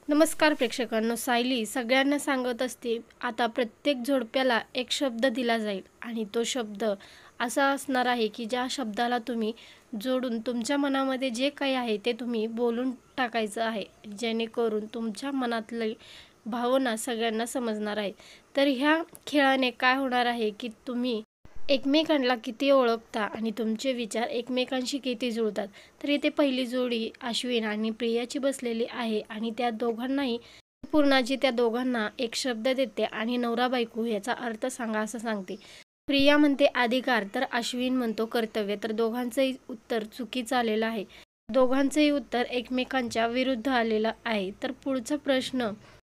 नमस्कार प्रेक्षकांनो, सायली सगळ्यांना सांगत असते, आता प्रत्येक जोडप्याला एक शब्द दिला जाईल आणि तो शब्द असा असणार आहे की ज्या शब्दाला तुम्ही जोडून तुमच्या मनामध्ये जे काही आहे ते तुम्ही बोलून टाकायचं आहे, जेणेकरून तुमच्या मनातली भावना सगळ्यांना समजणार आहे. तर ह्या खेळाने काय होणार आहे की तुम्ही एकमेकांना किती ओळखता आणि तुमचे विचार एकमेकांशी किती जुळतात. तर इथे पहिली जोडी अश्विन आणि प्रियाची बसलेली आहे आणि त्या दोघांनाही पूर्णाजी त्या दोघांना एक शब्द देते आणि नवरा बायको याचा अर्थ सांगा असं सांगते. प्रिया म्हणते अधिकार, तर अश्विन म्हणतो कर्तव्य. तर दोघांचंही उत्तर चुकीचं आलेलं आहे. दोघांचंही उत्तर एकमेकांच्या विरुद्ध आलेलं आहे. तर पुढचा प्रश्न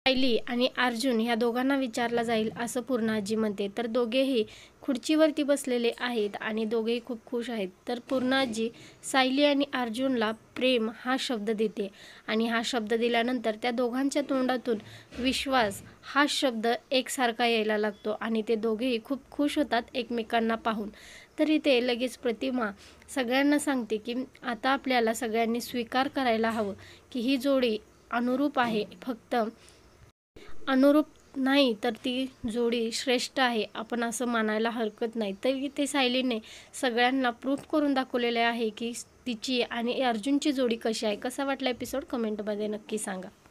सायली आणि अर्जुन या दोघांना विचारला जाईल असं पूर्णाजी म्हणते. तर दोघेही खुर्चीवरती बसलेले आहेत आणि दोघेही खूप खुश आहेत. तर पूर्णाजी सायली आणि अर्जुनला प्रेम हा शब्द देते आणि हा शब्द दिल्यानंतर त्या दोघांच्या तोंडातून विश्वास हा शब्द एकसारखा यायला लागतो आणि ते दोघेही खूप खुश होतात एकमेकांना पाहून. तर इथे लगेच प्रतिमा सगळ्यांना सांगते की आता आपल्याला सगळ्यांनी स्वीकार करायला हवं की ही जोडी अनुरूप आहे, फक्त अनुरूप नाही तर ती जोडी श्रेष्ठ आहे, आपण असं मानायला हरकत नाही. तर ते सायलीने सगळ्यांना प्रूफ करून दाखवलेले आहे की तिची आणि अर्जुनची जोडी कशी आहे. कसा वाटला एपिसोड कमेंटमध्ये नक्की सांगा.